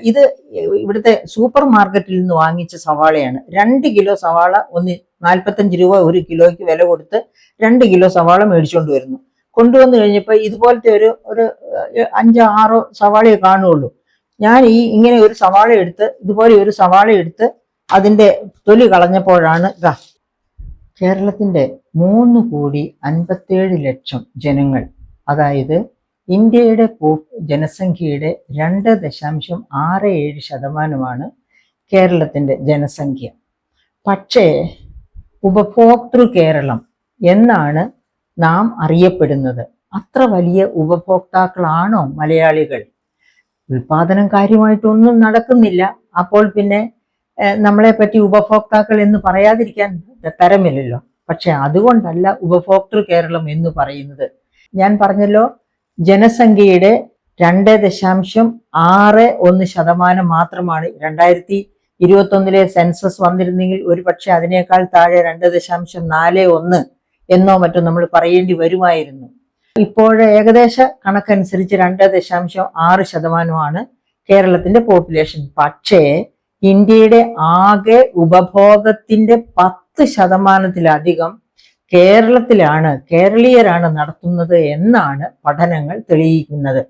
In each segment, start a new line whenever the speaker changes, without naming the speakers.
ഇത് ഇവിടുത്തെ സൂപ്പർ മാർക്കറ്റിൽ നിന്ന് വാങ്ങിച്ച സവാളയാണ്. 2 കിലോ സവാള 45 രൂപ 1 കിലോയ്ക്ക് വില കൊടുത്ത് 2 കിലോ സവാള മേടിച്ചുകൊണ്ട് വരുന്നു. കൊണ്ടുവന്നു കഴിഞ്ഞപ്പോൾ ഇതുപോലത്തെ ഒരു 5-6 സവാളയെ കാണുള്ളൂ. ഞാൻ ഇങ്ങനെ ഒരു സവാള എടുത്ത് ഇതുപോലെ ഒരു സവാള എടുത്ത് അതിന്റെ തൊലി കളഞ്ഞപ്പോഴാണ് കേരളത്തിന്റെ 3,57,00,000 ജനങ്ങൾ, അതായത് ഇന്ത്യയുടെ ജനസംഖ്യയുടെ 2.67% കേരളത്തിന്റെ ജനസംഖ്യ. പക്ഷേ ഉപഭോക്തൃ കേരളം എന്നാണ് നാം അറിയപ്പെടുന്നത്. അത്ര വലിയ ഉപഭോക്താക്കളാണോ മലയാളികൾ? ഉൽപാദനം കാര്യമായിട്ടൊന്നും നടക്കുന്നില്ല. അപ്പോൾ പിന്നെ നമ്മളെ പറ്റി ഉപഭോക്താക്കൾ എന്ന് പറയാതിരിക്കാൻ തരമില്ലല്ലോ. പക്ഷെ അതുകൊണ്ടല്ല ഉപഭോക്തൃ കേരളം എന്ന് പറയുന്നത്. ഞാൻ പറഞ്ഞല്ലോ, ജനസംഖ്യയുടെ 2.61% മാത്രമാണ്. 2021 സെൻസസ് വന്നിരുന്നെങ്കിൽ ഒരു പക്ഷെ അതിനേക്കാൾ താഴെ 2.41 എന്നോ മറ്റോ നമ്മൾ പറയേണ്ടി വരുമായിരുന്നു. ഇപ്പോഴെ ഏകദേശ കണക്കനുസരിച്ച് 2.6% കേരളത്തിന്റെ പോപ്പുലേഷൻ. പക്ഷേ ഇന്ത്യയുടെ ആകെ ഉപഭോഗത്തിന്റെ 10%-ലധികം കേരളീയരാണ് നടത്തുന്നത് എന്നാണ് പഠനങ്ങൾ തെളിയിക്കുന്നത്.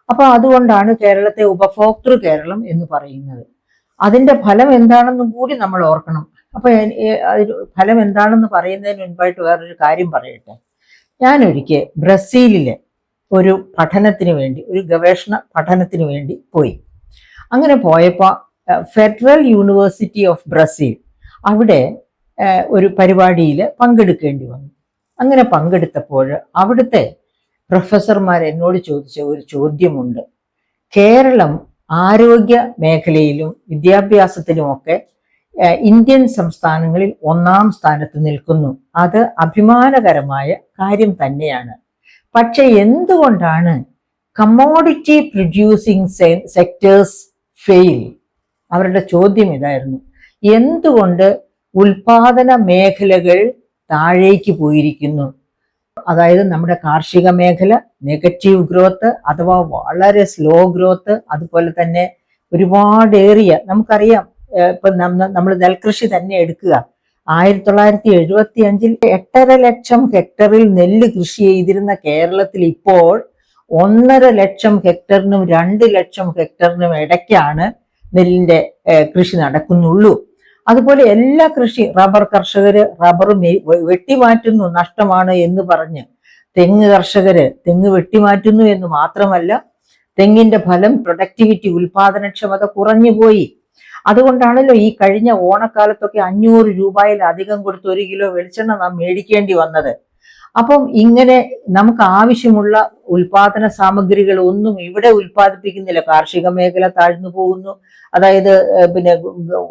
അപ്പൊ അതുകൊണ്ടാണ് കേരളത്തെ ഉപഭോക്തൃ കേരളം എന്ന് പറയുന്നത്. അതിന്റെ ഫലം എന്താണെന്നും കൂടി നമ്മൾ ഓർക്കണം. അപ്പൊ ഫലം എന്താണെന്ന് പറയുന്നതിന് മുൻപായിട്ട് വേറൊരു കാര്യം പറയട്ടെ. ഞാനൊരിക്കൽ ബ്രസീലിലെ ഒരു പഠനത്തിന് വേണ്ടി, ഒരു ഗവേഷണ പഠനത്തിന് വേണ്ടി പോയി. അങ്ങനെ പോയപ്പോൾ ഫെഡറൽ യൂണിവേഴ്സിറ്റി ഓഫ് ബ്രസീൽ, അവിടെ ഒരു പരിപാടിയിൽ പങ്കെടുക്കേണ്ടി വന്നു. അങ്ങനെ പങ്കെടുത്തപ്പോൾ അവിടുത്തെ പ്രൊഫസർമാർ എന്നോട് ചോദിച്ച ഒരു ചോദ്യമുണ്ട്. കേരളം ആരോഗ്യ മേഖലയിലും വിദ്യാഭ്യാസത്തിലുമൊക്കെ ഇന്ത്യൻ സംസ്ഥാനങ്ങളിൽ 1-ാം സ്ഥാനത്ത് നിൽക്കുന്നു. അത് അഭിമാനകരമായ കാര്യം തന്നെയാണ്. പക്ഷെ എന്തുകൊണ്ടാണ് കമ്മോഡിറ്റി പ്രൊഡ്യൂസിങ് സെക്ടേഴ്സ് ഫെയിൽ? അവരുടെ ചോദ്യം ഇതായിരുന്നു. എന്തുകൊണ്ട് ഉൽപാദന മേഖലകൾ താഴേക്ക് പോയിരിക്കുന്നു? അതായത് നമ്മുടെ കാർഷിക മേഖല നെഗറ്റീവ് ഗ്രോത്ത് അഥവാ വളരെ സ്ലോ ഗ്രോത്ത്, അതുപോലെ തന്നെ ഒരുപാടേറിയ, നമുക്കറിയാം, ഇപ്പൊ നമ്മൾ നെൽകൃഷി തന്നെ എടുക്കുക. 1975 8.5 ലക്ഷം ഹെക്ടറിൽ നെല്ല് കൃഷി ചെയ്തിരുന്ന കേരളത്തിൽ ഇപ്പോൾ 1.5 ലക്ഷം ഹെക്ടറിനും 2 ലക്ഷം ഹെക്ടറിനും ഇടയ്ക്കാണ് നെല്ലിന്റെ കൃഷി നടക്കുന്നുള്ളൂ. അതുപോലെ എല്ലാ കൃഷി, റബ്ബർ കർഷകര് റബ്ബർ വെട്ടിമാറ്റുന്നു, നഷ്ടമാണ് എന്ന് പറഞ്ഞ്. തെങ്ങ് കർഷകര് തെങ്ങ് വെട്ടിമാറ്റുന്നു എന്ന് മാത്രമല്ല, തെങ്ങിന്റെ ഫലം, പ്രൊഡക്ടിവിറ്റി, ഉൽപാദനക്ഷമത കുറഞ്ഞു പോയി. അതുകൊണ്ടാണല്ലോ ഈ കഴിഞ്ഞ ഓണക്കാലത്തൊക്കെ 500 രൂപയിലധികം കൊടുത്ത് 1 കിലോ വെളിച്ചെണ്ണ നാം മേടിക്കേണ്ടി വന്നത്. അപ്പം ഇങ്ങനെ നമുക്ക് ആവശ്യമുള്ള ഉൽപാദന സാമഗ്രികൾ ഒന്നും ഇവിടെ ഉൽപ്പാദിപ്പിക്കുന്നില്ല. കാർഷിക മേഖല താഴ്ന്നു പോകുന്നു, അതായത് പിന്നെ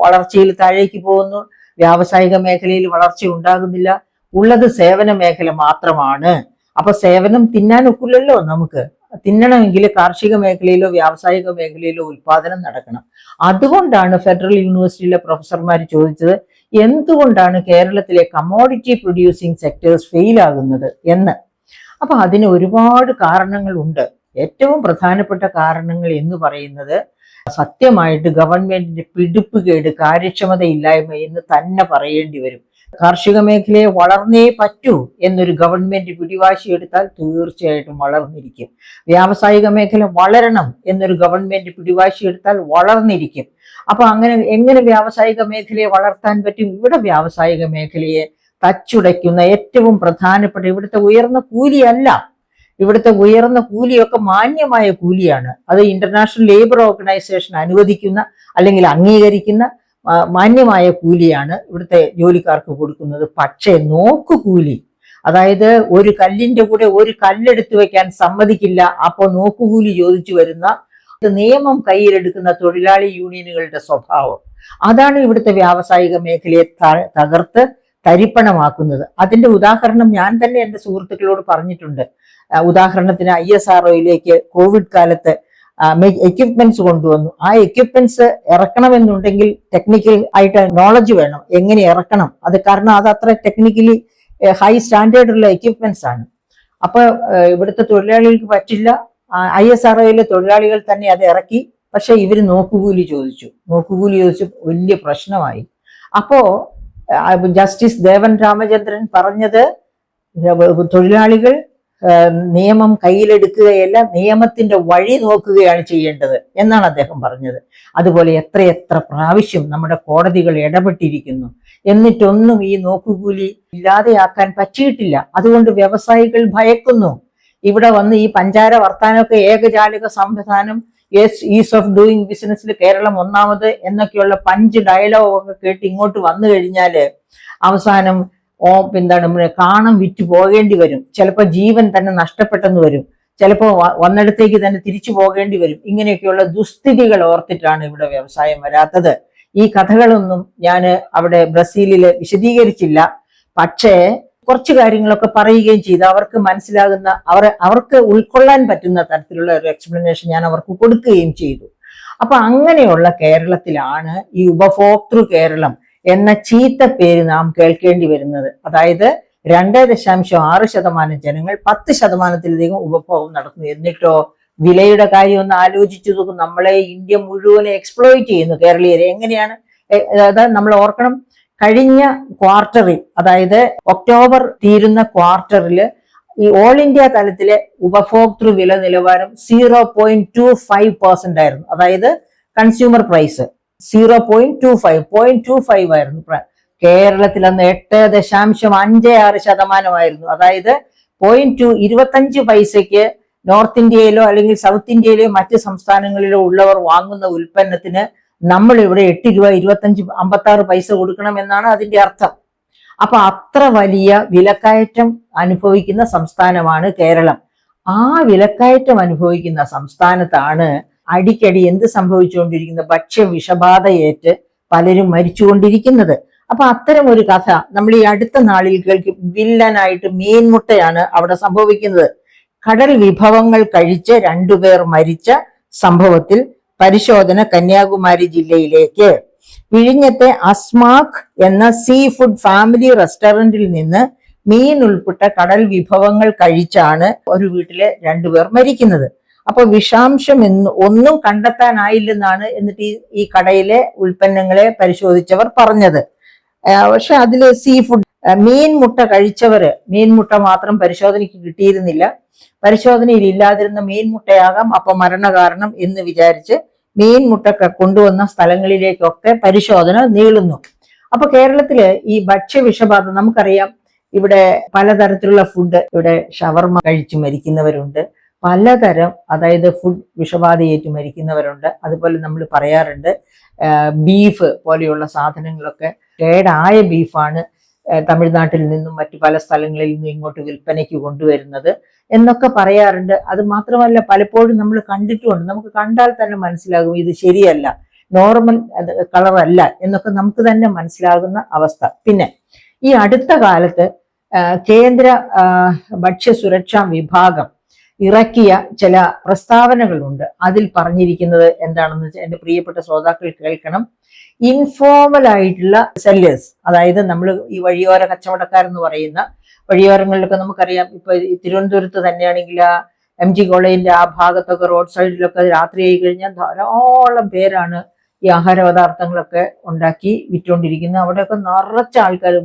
വളർച്ചയിൽ താഴേക്ക് പോകുന്നു. വ്യാവസായിക മേഖലയിൽ വളർച്ച ഉണ്ടാകുന്നില്ല. ഉള്ളത് സേവന മേഖല മാത്രമാണ്. അപ്പൊ സേവനം തിന്നാൻ ഒക്കില്ലല്ലോ. നമുക്ക് തിന്നണമെങ്കിൽ കാർഷിക മേഖലയിലോ വ്യാവസായിക മേഖലയിലോ ഉൽപാദനം നടക്കണം. അതുകൊണ്ടാണ് ഫെഡറൽ യൂണിവേഴ്സിറ്റിയിലെ പ്രൊഫസർമാർ ചോദിച്ചത്, എന്തുകൊണ്ടാണ് കേരളത്തിലെ കമ്മോഡിറ്റി പ്രൊഡ്യൂസിങ് സെക്ടേഴ്സ് ഫെയിൽ ആകുന്നത് എന്ന്. അപ്പൊ അതിന് ഒരുപാട് കാരണങ്ങളുണ്ട്. ഏറ്റവും പ്രധാനപ്പെട്ട കാരണങ്ങൾ എന്ന് പറയുന്നത് സത്യമായിട്ട് ഗവൺമെന്റിന്റെ പിടിപ്പുകേട്, കാര്യക്ഷമതയില്ലായ്മ എന്ന് തന്നെ പറയേണ്ടി വരും. കാർഷിക മേഖലയെ വളർന്നേ പറ്റൂ എന്നൊരു ഗവൺമെന്റ് പിടിവാശി എടുത്താൽ തീർച്ചയായിട്ടും വളർന്നിരിക്കും. വ്യാവസായിക മേഖല വളരണം എന്നൊരു ഗവൺമെന്റ് പിടിവാശി എടുത്താൽ വളർന്നിരിക്കും. അപ്പൊ എങ്ങനെ വ്യാവസായിക മേഖലയെ വളർത്താൻ പറ്റും? ഇവിടെ വ്യാവസായിക മേഖലയെ തച്ചുടയ്ക്കുന്ന ഏറ്റവും പ്രധാനപ്പെട്ട, ഇവിടുത്തെ ഉയർന്ന കൂലിയല്ല, ഇവിടുത്തെ ഉയർന്ന കൂലിയൊക്കെ മാന്യമായ കൂലിയാണ്. അത് ഇന്റർനാഷണൽ ലേബർ ഓർഗനൈസേഷൻ അനുവദിക്കുന്ന അല്ലെങ്കിൽ അംഗീകരിക്കുന്ന മാന്യമായ കൂലിയാണ് ഇവിടുത്തെ ജോലിക്കാർക്ക് കൊടുക്കുന്നത്. പക്ഷേ നോക്കുകൂലി, അതായത് ഒരു കല്ലിന്റെ കൂടെ ഒരു കല്ലെടുത്ത് വെക്കാൻ സമ്മതിക്കില്ല, അപ്പോൾ നോക്കുകൂലി ചോദിച്ചു വരുന്ന, നിയമം കയ്യിലെടുക്കുന്ന തൊഴിലാളി യൂണിയനുകളുടെ സ്വഭാവം, അതാണ് ഇവിടുത്തെ വ്യാവസായിക മേഖലയെ തകർത്ത് തരിപ്പണമാക്കുന്നത്. അതിന്റെ ഉദാഹരണം ഞാൻ തന്നെ എൻ്റെ സുഹൃത്തുക്കളോട് പറഞ്ഞിട്ടുണ്ട്. ഉദാഹരണത്തിന് ISROയിലേക്ക് കോവിഡ് കാലത്ത് എക്യുപ്മെന്റ്സ് കൊണ്ടുവന്നു. ആ എക്യുപ്മെന്റ്സ് ഇറക്കണമെന്നുണ്ടെങ്കിൽ ടെക്നിക്കൽ ആയിട്ട് നോളജ് വേണം, എങ്ങനെ ഇറക്കണം അത്. കാരണം അത് അത്ര ടെക്നിക്കലി ഹൈ സ്റ്റാൻഡേർഡുള്ള എക്യുപ്മെന്റ്സ് ആണ്. അപ്പൊ ഇവിടുത്തെ തൊഴിലാളികൾക്ക് പറ്റില്ല. ISROയിലെ തൊഴിലാളികൾ തന്നെ അത് ഇറക്കി പക്ഷെ ഇവര് നോക്കുകൂലി ചോദിച്ചു വലിയ പ്രശ്നമായി. അപ്പോ ജസ്റ്റിസ് ദേവൻ രാമചന്ദ്രൻ പറഞ്ഞത് തൊഴിലാളികൾ നിയമം കയ്യിലെടുക്കുകയല്ല, നിയമത്തിന്റെ വഴി നോക്കുകയാണ് ചെയ്യേണ്ടത് എന്നാണ് അദ്ദേഹം പറഞ്ഞത്. അതുപോലെ എത്രയെത്ര പ്രാവശ്യം നമ്മുടെ കോടതികൾ ഇടപെട്ടിരിക്കുന്നു, എന്നിട്ടൊന്നും ഈ നോക്കുകൂലി ഇല്ലാതെയാക്കാൻ പറ്റിയിട്ടില്ല. അതുകൊണ്ട് വ്യവസായികൾ ഭയക്കുന്നു. ഇവിടെ വന്ന് ഈ പഞ്ചാര വർത്താനമൊക്കെ ഏകജാലക സംവിധാനം, ഈസ് ഓഫ് ഡൂയിങ് ബിസിനസ്സിൽ കേരളം ഒന്നാമത് എന്നൊക്കെയുള്ള പഞ്ച് ഡയലോഗൊക്കെ കേട്ട് ഇങ്ങോട്ട് വന്നു കഴിഞ്ഞാല് അവസാനം കാണം വിറ്റ് പോകേണ്ടി വരും. ചിലപ്പോൾ ജീവൻ തന്നെ നഷ്ടപ്പെട്ടെന്ന് വരും, ചിലപ്പോൾ വന്നിടത്തേക്ക് തന്നെ തിരിച്ചു പോകേണ്ടി വരും. ഇങ്ങനെയൊക്കെയുള്ള ദുസ്ഥിതികൾ ഓർത്തിട്ടാണ് ഇവിടെ വ്യവസായം വരാത്തത്. ഈ കഥകളൊന്നും ഞാൻ അവിടെ ബ്രസീലില് വിശദീകരിച്ചില്ല. പക്ഷേ കുറച്ച് കാര്യങ്ങളൊക്കെ പറയുകയും ചെയ്ത് അവർക്ക് മനസ്സിലാകുന്ന, അവർക്ക് ഉൾക്കൊള്ളാൻ പറ്റുന്ന തരത്തിലുള്ള ഒരു എക്സ്പ്ലനേഷൻ ഞാൻ അവർക്ക് കൊടുക്കുകയും ചെയ്തു. അപ്പൊ അങ്ങനെയുള്ള കേരളത്തിലാണ് ഈ ഉപഭോക്തൃ കേരളം എന്ന ചീത്ത പേര് നാം കേൾക്കേണ്ടി വരുന്നത്. അതായത് 2.6% ജനങ്ങൾ 10%-ലധികം ഉപഭോഗം നടത്തുന്നു. എന്നിട്ടോ വിലയുടെ കാര്യം ഒന്ന് ആലോചിച്ചു നോക്കും. നമ്മളെ ഇന്ത്യ മുഴുവനെ എക്സ്പ്ലോയിറ്റ് ചെയ്യുന്നു കേരളീയരെ. എങ്ങനെയാണ്? അതായത് നമ്മൾ ഓർക്കണം, കഴിഞ്ഞ ക്വാർട്ടറിൽ, അതായത് ഒക്ടോബർ തീരുന്ന ക്വാർട്ടറിൽ ഈ ഓൾ ഇന്ത്യ തലത്തിലെ ഉപഭോക്തൃ വില നിലവാരം 0.25% ആയിരുന്നു. അതായത് കൺസ്യൂമർ പ്രൈസ് 0.25 ആയിരുന്നു. കേരളത്തിൽ അന്ന് 8.56% അതായത് 25 പൈസയ്ക്ക് നോർത്ത് ഇന്ത്യയിലോ അല്ലെങ്കിൽ സൗത്ത് ഇന്ത്യയിലോ മറ്റ് സംസ്ഥാനങ്ങളിലോ ഉള്ളവർ വാങ്ങുന്ന ഉൽപ്പന്നത്തിന് നമ്മൾ ഇവിടെ 8 രൂപ 55 പൈസ കൊടുക്കണം എന്നാണ് അതിന്റെ അർത്ഥം. അപ്പൊ അത്ര വലിയ വിലക്കയറ്റം അനുഭവിക്കുന്ന സംസ്ഥാനമാണ് കേരളം. ആ വിലക്കയറ്റം അനുഭവിക്കുന്ന സംസ്ഥാനത്താണ് അടിക്കടി എന്ത് സംഭവിച്ചുകൊണ്ടിരിക്കുന്നത്? ഭക്ഷ്യ വിഷബാധയേറ്റ് പലരും മരിച്ചുകൊണ്ടിരിക്കുന്നത്. അപ്പൊ അത്തരം ഒരു കഥ നമ്മൾ ഈ അടുത്ത നാളിൽ കേൾക്കും. വില്ലനായിട്ട് മീൻമുട്ടയാണ് അവിടെ സംഭവിക്കുന്നത്. കടൽ വിഭവങ്ങൾ കഴിച്ച് 2 പേർ മരിച്ച സംഭവത്തിൽ പരിശോധന കന്യാകുമാരി ജില്ലയിലേക്ക്. വിഴിഞ്ഞത്തെ അസ്മാക് എന്ന സീ ഫുഡ് ഫാമിലി റെസ്റ്റോറന്റിൽ നിന്ന് മീൻ ഉൾപ്പെട്ട കടൽ വിഭവങ്ങൾ കഴിച്ചാണ് ഒരു വീട്ടിലെ 2 പേർ മരിക്കുന്നത്. അപ്പൊ വിഷാംശം ഒന്നും കണ്ടെത്താനായില്ലെന്നാണ് എന്നിട്ട് ഈ കടയിലെ ഉൽപ്പന്നങ്ങളെ പരിശോധിച്ചവർ പറഞ്ഞത്. പക്ഷെ അതില് സീ ഫുഡ് മീൻമുട്ട കഴിച്ചവര്, മീൻമുട്ട മാത്രം പരിശോധനയ്ക്ക് കിട്ടിയിരുന്നില്ല, പരിശോധനയിൽ ഇല്ലാതിരുന്ന മീൻമുട്ടയാകാം അപ്പൊ മരണകാരണം എന്ന് വിചാരിച്ച് മീൻമുട്ട കൊണ്ടുവന്ന സ്ഥലങ്ങളിലേക്കൊക്കെ പരിശോധന നീളുന്നു. അപ്പൊ കേരളത്തില് ഈ ഭക്ഷ്യ വിഷബാധ നമുക്കറിയാം. ഇവിടെ പലതരത്തിലുള്ള ഫുഡ്, ഇവിടെ ഷവർമ കഴിച്ചു മരിക്കുന്നവരുണ്ട്, പലതരം, അതായത് ഫുഡ് വിഷബാധയേറ്റ് മരിക്കുന്നവരുണ്ട്. അതുപോലെ നമ്മൾ പറയാറുണ്ട് ബീഫ് പോലെയുള്ള സാധനങ്ങളൊക്കെ കേടായ ബീഫാണ് തമിഴ്നാട്ടിൽ നിന്നും മറ്റു പല സ്ഥലങ്ങളിൽ നിന്നും ഇങ്ങോട്ട് വിൽപ്പനയ്ക്ക് കൊണ്ടുവരുന്നത് എന്നൊക്കെ പറയാറുണ്ട്. അത് മാത്രമല്ല പലപ്പോഴും നമ്മൾ കണ്ടിട്ടുമുണ്ട്. നമുക്ക് കണ്ടാൽ തന്നെ മനസ്സിലാകും ഇത് ശരിയല്ല, നോർമൽ കളറല്ല എന്നൊക്കെ നമുക്ക് തന്നെ മനസ്സിലാകുന്ന അവസ്ഥ. പിന്നെ ഈ അടുത്ത കാലത്ത് കേന്ദ്ര ഭക്ഷ്യസുരക്ഷാ വിഭാഗം ഇറക്കിയ ചില പ്രസ്താവനകളുണ്ട്. അതിൽ പറഞ്ഞിരിക്കുന്നത് എന്താണെന്ന് വെച്ചാൽ എൻ്റെ പ്രിയപ്പെട്ട ശ്രോതാക്കൾ കേൾക്കണം. ഇൻഫോർമൽ ആയിട്ടുള്ള സെല്ലേഴ്സ്, അതായത് നമ്മൾ ഈ വഴിയോര കച്ചവടക്കാരെന്ന് പറയുന്ന, വഴിയോരങ്ങളിലൊക്കെ നമുക്കറിയാം, ഇപ്പൊ തിരുവനന്തപുരത്ത് തന്നെയാണെങ്കിൽ MG കോളേജിന്റെ ആ ഭാഗത്തൊക്കെ റോഡ് സൈഡിലൊക്കെ രാത്രി ആയി കഴിഞ്ഞാൽ ധാരാളം പേരാണ് ഈ ആഹാര പദാർത്ഥങ്ങളൊക്കെ ഉണ്ടാക്കി വിറ്റുകൊണ്ടിരിക്കുന്നത്. അവിടെയൊക്കെ നിറച്ച ആൾക്കാർ,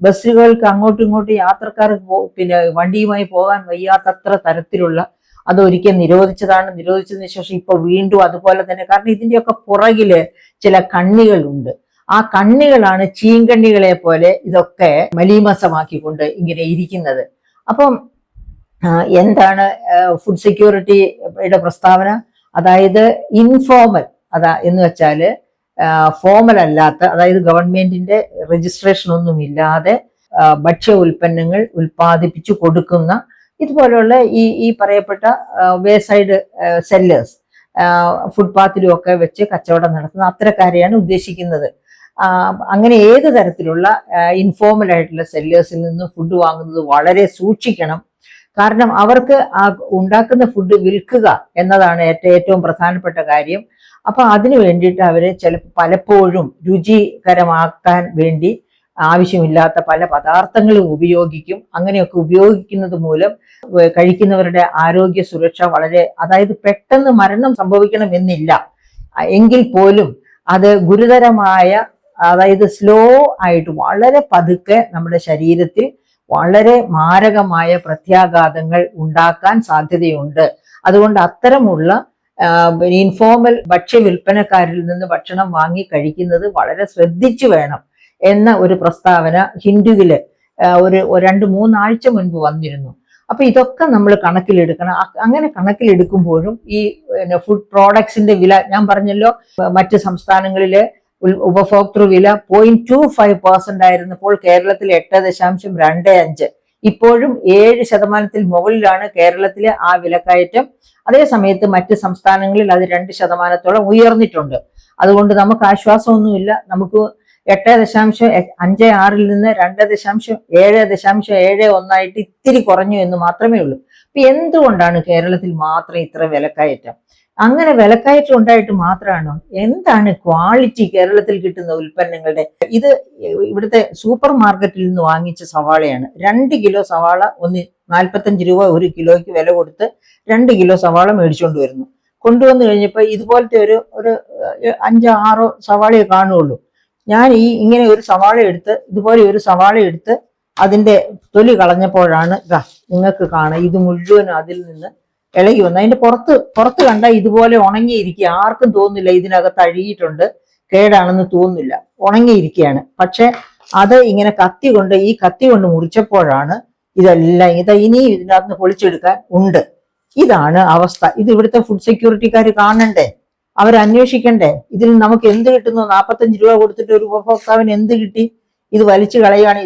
ബസ്സുകൾക്ക് അങ്ങോട്ടും ഇങ്ങോട്ടും യാത്രക്കാർക്ക് പിന്നെ വണ്ടിയുമായി പോകാൻ വയ്യാത്തത്ര തരത്തിലുള്ള, അതൊരിക്കൽ നിരോധിച്ചതിന് ശേഷം ഇപ്പൊ വീണ്ടും അതുപോലെ തന്നെ. കാരണം ഇതിന്റെയൊക്കെ പുറകില് ചില കണ്ണികളുണ്ട്. ആ കണ്ണികളാണ് ചീങ്കണ്ണികളെ പോലെ ഇതൊക്കെ മലീമസമാക്കിക്കൊണ്ട് ഇങ്ങനെ ഇരിക്കുന്നത്. അപ്പം എന്താണ് ഫുഡ് സെക്യൂരിറ്റിയുടെ പ്രസ്താവന? അതായത് ഇൻഫോർമൽ എന്ന് വെച്ചാല് ഫോമൽ അല്ലാത്ത, അതായത് ഗവൺമെന്റിന്റെ രജിസ്ട്രേഷൻ ഒന്നും ഇല്ലാതെ ഭക്ഷ്യ ഉൽപ്പന്നങ്ങൾ ഉൽപ്പാദിപ്പിച്ചു കൊടുക്കുന്ന ഇതുപോലെയുള്ള ഈ പറയപ്പെട്ട വേസൈഡ് സെല്ലേഴ്സ്, ഫുട്പാത്തിലും ഒക്കെ വെച്ച് കച്ചവടം നടത്തുന്ന അത്തരക്കാരെയാണ് ഉദ്ദേശിക്കുന്നത്. അങ്ങനെ ഏത് തരത്തിലുള്ള ഇൻഫോർമൽ ആയിട്ടുള്ള സെല്ലേഴ്സിൽ നിന്ന് ഫുഡ് വാങ്ങുന്നത് വളരെ സൂക്ഷിക്കണം. കാരണം അവർക്ക് ഉണ്ടാക്കുന്ന ഫുഡ് വിൽക്കുക എന്നതാണ് ഏറ്റവും പ്രധാനപ്പെട്ട കാര്യം. അപ്പൊ അതിനു വേണ്ടിയിട്ട് അവര് പലപ്പോഴും രുചികരമാക്കാൻ വേണ്ടി ആവശ്യമില്ലാത്ത പല പദാർത്ഥങ്ങളും ഉപയോഗിക്കും. അങ്ങനെയൊക്കെ ഉപയോഗിക്കുന്നത് മൂലം കഴിക്കുന്നവരുടെ ആരോഗ്യ സുരക്ഷ വളരെ, അതായത് പെട്ടെന്ന് മരണം സംഭവിക്കണമെന്നില്ല, എങ്കിൽ പോലും അത് ഗുരുതരമായ, അതായത് സ്ലോ ആയിട്ട് വളരെ പതുക്കെ നമ്മുടെ ശരീരത്തിൽ വളരെ മാരകമായ പ്രത്യാഘാതങ്ങൾ ഉണ്ടാക്കാൻ സാധ്യതയുണ്ട്. അതുകൊണ്ട് അത്തരമുള്ള ഇൻഫോർമൽ ഭക്ഷ്യ വിൽപ്പനക്കാരിൽ നിന്ന് ഭക്ഷണം വാങ്ങി കഴിക്കുന്നത് വളരെ ശ്രദ്ധിച്ചു വേണം എന്ന ഒരു പ്രസ്താവന ഹിന്ദുവില് ഒരു 2-3 ആഴ്ച മുൻപ് വന്നിരുന്നു. അപ്പൊ ഇതൊക്കെ നമ്മൾ കണക്കിലെടുക്കണം. അങ്ങനെ കണക്കിലെടുക്കുമ്പോഴും ഈ ഫുഡ് പ്രോഡക്ട്സിന്റെ വില ഞാൻ പറഞ്ഞല്ലോ, മറ്റ് സംസ്ഥാനങ്ങളിലെ ഉപഭോക്തൃ വില 0.25% ആയിരുന്നപ്പോൾ കേരളത്തിൽ 8.25. ഇപ്പോഴും 7% മുകളിലാണ് കേരളത്തിലെ ആ വിലക്കയറ്റം. അതേ സമയത്ത് മറ്റ് സംസ്ഥാനങ്ങളിൽ അത് 2% ഉയർന്നിട്ടുണ്ട്. അതുകൊണ്ട് നമുക്ക് ആശ്വാസമൊന്നുമില്ല. നമുക്ക് 8.56 നിന്ന് 2.7.71 ഇത്തിരി കുറഞ്ഞു എന്ന് മാത്രമേ ഉള്ളൂ. അപ്പൊ എന്തുകൊണ്ടാണ് കേരളത്തിൽ മാത്രം ഇത്ര വിലക്കയറ്റം? അങ്ങനെ വിലക്കയറ്റം ഉണ്ടായിട്ട് മാത്രമാണോ? എന്താണ് ക്വാളിറ്റി കേരളത്തിൽ കിട്ടുന്ന ഉൽപ്പന്നങ്ങളുടെ? ഇത് ഇവിടുത്തെ സൂപ്പർ മാർക്കറ്റിൽ നിന്ന് വാങ്ങിച്ച സവാളയാണ്. 2 കിലോ സവാള 45 രൂപ 1 കിലോയ്ക്ക് വില കൊടുത്ത് 2 കിലോ സവാള മേടിച്ചുകൊണ്ട് വരുന്നു. കൊണ്ടുവന്നു കഴിഞ്ഞപ്പോൾ ഇതുപോലത്തെ ഒരു 5-6 സവാളയെ കാണുള്ളൂ. ഞാൻ ഇങ്ങനെ ഒരു സവാള എടുത്ത്, ഇതുപോലെ ഒരു സവാള എടുത്ത് അതിന്റെ തൊലി കളഞ്ഞപ്പോഴാണ് നിങ്ങൾക്ക് കാണാം, ഇത് മുഴുവനും അതിൽ നിന്ന് ഇളകി വന്നു. അതിന്റെ പുറത്ത് കണ്ടാൽ ഇതുപോലെ ഉണങ്ങിയിരിക്കുക. ആർക്കും തോന്നില്ല ഇതിനകത്ത് അഴുകിയിട്ടുണ്ട്, കേടാണെന്ന് തോന്നില്ല, ഉണങ്ങിയിരിക്കുകയാണ്. പക്ഷെ അത് ഇങ്ങനെ ഈ കത്തി കൊണ്ട് മുറിച്ചപ്പോഴാണ് ഇതെല്ലാം ഇനി ഇതിനകത്ത് പൊളിച്ചെടുക്കാൻ ഉണ്ട്. ഇതാണ് അവസ്ഥ. ഇത് ഇവിടുത്തെ ഫുഡ് സെക്യൂരിറ്റിക്കാർ കാണണ്ടേ, അവരന്വേഷിക്കണ്ടേ? ഇതിൽ നമുക്ക് എന്ത് കിട്ടുന്നു? 45 രൂപ കൊടുത്തിട്ട് ഒരു ഉപഭോക്താവിന് എന്ത് കിട്ടി? ഇത് വലിച്ചു കളയാണ്.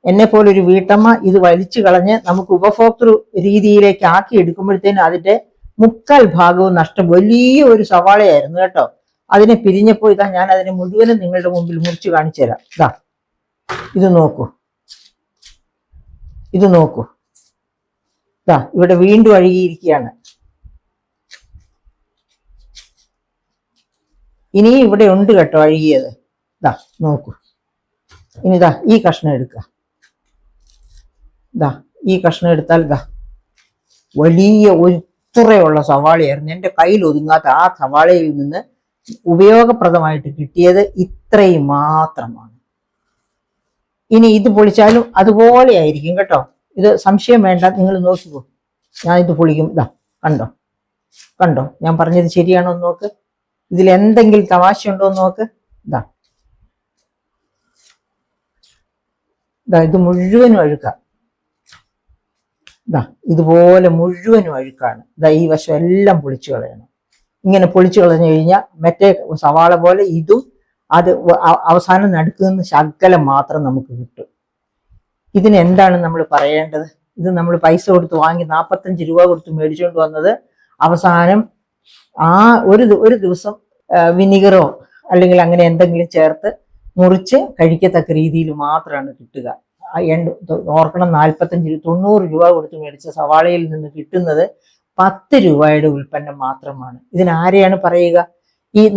എന്നെ പോലൊരു വീട്ടമ്മ ഇത് വലിച്ചു കളഞ്ഞ് നമുക്ക് ഉപഭോക്തൃ രീതിയിലേക്ക് ആക്കി എടുക്കുമ്പോഴത്തേനും അതിന്റെ 3/4 ഭാഗവും നഷ്ടം. വലിയ ഒരു സവാളയായിരുന്നു കേട്ടോ. അതിനെ പിരിഞ്ഞപ്പോൾ ഞാൻ അതിനെ മുഴുവനും നിങ്ങളുടെ മുമ്പിൽ മുറിച്ച് കാണിച്ചു തരാം. ഇത് നോക്കൂ, ഇവിടെ വീണ്ടും അഴുകിയിരിക്കുകയാണ്. ഇനിയും ഇവിടെ ഉണ്ട് കേട്ടോ അഴുകിയത്. നോക്കൂ. ഇനി ഈ കഷ്ണം എടുക്കുക. ഈ കഷ്ണം എടുത്താൽ വലിയ ഒരു ഇത്രയുള്ള സവാളയായിരുന്നു. എൻ്റെ കയ്യിൽ ഒതുങ്ങാത്ത ആ സവാളയിൽ നിന്ന് ഉപയോഗപ്രദമായിട്ട് കിട്ടിയത് ഇത്രയും മാത്രമാണ്. ഇനി ഇത് പൊളിച്ചാലും അതുപോലെ ആയിരിക്കും കേട്ടോ. ഇത് സംശയം വേണ്ട, നിങ്ങൾ നോക്കിക്കോ. ഞാൻ ഇത് പൊളിക്കും. കണ്ടോ ഞാൻ പറഞ്ഞത് ശരിയാണോ എന്ന് നോക്ക്. ഇതിൽ എന്തെങ്കിലും തമാശ ഉണ്ടോ എന്ന് നോക്ക്. ഇത് മുഴുവനും അഴുക്കാം. ഇതുപോലെ മുഴുവനും അഴുക്കാണ്. ഈ വശം എല്ലാം പൊളിച്ചു കളയണം. ഇങ്ങനെ പൊളിച്ചു കളഞ്ഞു കഴിഞ്ഞാൽ മറ്റേ സവാള പോലെ ഇതും അത് അവസാനം നടുക്കുന്ന ശകലം മാത്രം നമുക്ക് കിട്ടും. ഇതിന് എന്താണ് നമ്മൾ പറയേണ്ടത്? ഇത് നമ്മൾ പൈസ കൊടുത്ത് വാങ്ങി 45 രൂപ കൊടുത്ത് മേടിച്ചുകൊണ്ട് വന്നത് അവസാനം ഒരു ദിവസം വിനിഗറോ അല്ലെങ്കിൽ അങ്ങനെ എന്തെങ്കിലും ചേർത്ത് മുറിച്ച് കഴിക്കത്തക്ക രീതിയിൽ മാത്രമാണ് കിട്ടുക. ഓർക്കണം, 90 രൂപ കൊടുത്ത് മേടിച്ച സവാളയിൽ നിന്ന് കിട്ടുന്നത് 10 രൂപയുടെ ഉൽപ്പന്നം മാത്രമാണ്. ഇതിനാരെയാണ് പറയുക?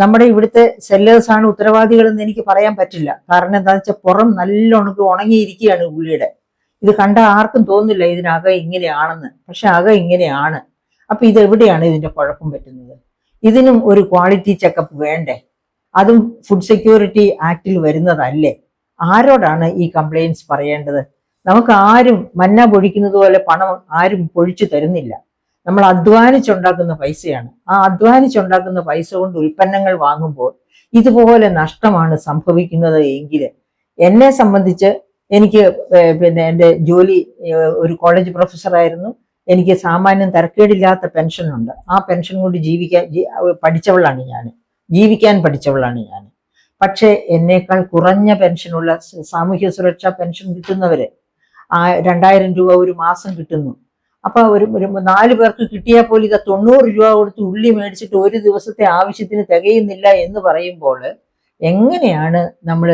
നമ്മുടെ ഇവിടുത്തെ സെല്ലേഴ്സാണ് ഉത്തരവാദികളെന്ന് എനിക്ക് പറയാൻ പറ്റില്ല. കാരണം എന്താണെന്ന് വെച്ചാൽ പുറം നല്ലോണം ഉണങ്ങിയിരിക്കുകയാണ് ഉള്ളിയുടെ. ഇത് കണ്ട ആർക്കും തോന്നില്ല ഇതിനകം ഇങ്ങനെയാണെന്ന്, പക്ഷെ അകം ഇങ്ങനെയാണ്. അപ്പൊ ഇതെവിടെയാണ് ഇതിന്റെ കുഴപ്പം പറ്റുന്നത്? ഇതിനും ഒരു ക്വാളിറ്റി ചെക്കപ്പ് വേണ്ടേ? അതും ഫുഡ് സെക്യൂരിറ്റി ആക്ടിൽ വരുന്നതല്ലേ? ആരോടാണ് ഈ കംപ്ലയിൻസ് പറയേണ്ടത്? നമുക്ക് ആരും മന്ന പൊഴിക്കുന്നത് പോലെ പണം ആരും പൊഴിച്ചു തരുന്നില്ല. നമ്മൾ അധ്വാനിച്ചുണ്ടാക്കുന്ന പൈസയാണ്. ആ അധ്വാനിച്ചുണ്ടാക്കുന്ന പൈസ കൊണ്ട് ഉൽപ്പന്നങ്ങൾ വാങ്ങുമ്പോൾ ഇതുപോലെ നഷ്ടമാണ് സംഭവിക്കുന്നത് എങ്കിൽ, എന്നെ സംബന്ധിച്ച് എനിക്ക് എൻ്റെ ജോലി ഒരു കോളേജ് പ്രൊഫസറായിരുന്നു. എനിക്ക് സാമാന്യം തരക്കേടില്ലാത്ത പെൻഷനുണ്ട്. ആ പെൻഷൻ കൊണ്ട് ജീവിക്കാൻ പഠിച്ചവളാണ് ഞാൻ. പക്ഷേ എന്നേക്കാൾ കുറഞ്ഞ പെൻഷനുള്ള സാമൂഹ്യ സുരക്ഷാ പെൻഷൻ കിട്ടുന്നവര് 2000 രൂപ ഒരു മാസം കിട്ടുന്നു. അപ്പൊ ഒരു 4 പേർക്ക് കിട്ടിയാൽ പോലും ഇത് 90 രൂപ കൊടുത്ത് ഉള്ളി മേടിച്ചിട്ട് ഒരു ദിവസത്തെ ആവശ്യത്തിന് തികയുന്നില്ല എന്ന് പറയുമ്പോൾ എങ്ങനെയാണ് നമ്മൾ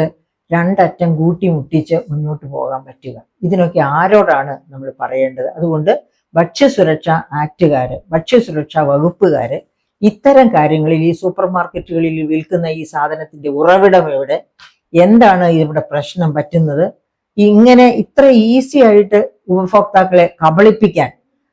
രണ്ടറ്റം കൂട്ടിമുട്ടിച്ച് മുന്നോട്ട് പോകാൻ പറ്റുക? ഇതിനൊക്കെ ആരോടാണ് നമ്മൾ പറയേണ്ടത്? അതുകൊണ്ട് ഭക്ഷ്യസുരക്ഷാ ആക്ടുകാര്, ഭക്ഷ്യസുരക്ഷാ വകുപ്പുകാര് ഇത്തരം കാര്യങ്ങളിൽ, ഈ സൂപ്പർ മാർക്കറ്റുകളിൽ വിൽക്കുന്ന ഈ സാധനത്തിന്റെ ഉറവിടം എവിടെ, എന്താണ് ഇവിടെ പ്രശ്നം പറ്റുന്നത്? ഇങ്ങനെ ഇത്ര ഈസി ആയിട്ട് ഉപഭോക്താക്കളെ കബളിപ്പിക്കാൻ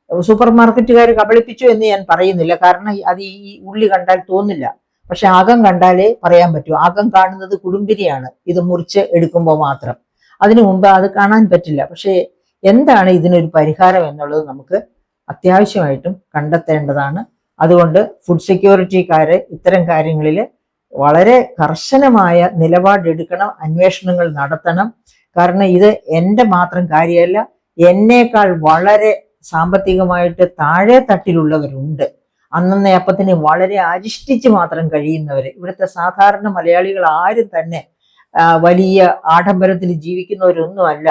സൂപ്പർ മാർക്കറ്റുകാർ കബളിപ്പിച്ചു എന്ന് ഞാൻ പറയുന്നില്ല. കാരണം അത് ഈ ഉള്ളി കണ്ടാൽ തോന്നില്ല. പക്ഷെ അകം കണ്ടാലേ പറയാൻ പറ്റൂ. അകം കാണുന്നത് കുടുംബിനിയാണ്, ഇത് മുറിച്ച് എടുക്കുമ്പോൾ മാത്രം. അതിനു മുമ്പ് അത് കാണാൻ പറ്റില്ല. പക്ഷേ എന്താണ് ഇതിനൊരു പരിഹാരം എന്നുള്ളത് നമുക്ക് അത്യാവശ്യമായിട്ടും കണ്ടെത്തേണ്ടതാണ്. അതുകൊണ്ട് ഫുഡ് സെക്യൂരിറ്റിക്കാര് ഇത്തരം കാര്യങ്ങളിൽ വളരെ കർശനമായ നിലപാടെടുക്കണം, അന്വേഷണങ്ങൾ നടത്തണം. കാരണം ഇത് എൻ്റെ മാത്രം കാര്യമല്ല, എന്നേക്കാൾ വളരെ സാമ്പത്തികമായിട്ട് താഴെ തട്ടിലുള്ളവരുണ്ട്. അന്നത്തെ അപ്പത്തിന് വളരെ അരിഷ്ടിച്ച് മാത്രം കഴിയുന്നവര്. ഇവിടുത്തെ സാധാരണ മലയാളികൾ ആരും തന്നെ വലിയ ആഡംബരത്തിൽ ജീവിക്കുന്നവരൊന്നുമല്ല,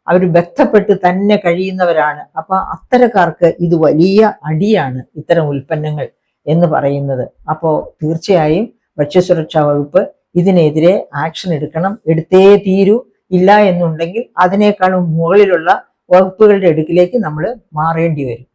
അവർ ബന്ധപ്പെട്ട് തന്നെ കഴിയുന്നവരാണ്. അപ്പൊ അത്തരക്കാർക്ക് ഇത് വലിയ അടിയാണ്, ഇത്തരം ഉൽപ്പന്നങ്ങൾ എന്ന് പറയുന്നത്. അപ്പോൾ തീർച്ചയായും ഭക്ഷ്യസുരക്ഷാ വകുപ്പ് ഇതിനെതിരെ ആക്ഷൻ എടുക്കണം, എടുത്തേ തീരൂ. ഇല്ല എന്നുണ്ടെങ്കിൽ അതിനേക്കാളും മുകളിലുള്ള വകുപ്പുകളുടെ അടുക്കിലേക്ക് നമ്മൾ മാറേണ്ടി വരും.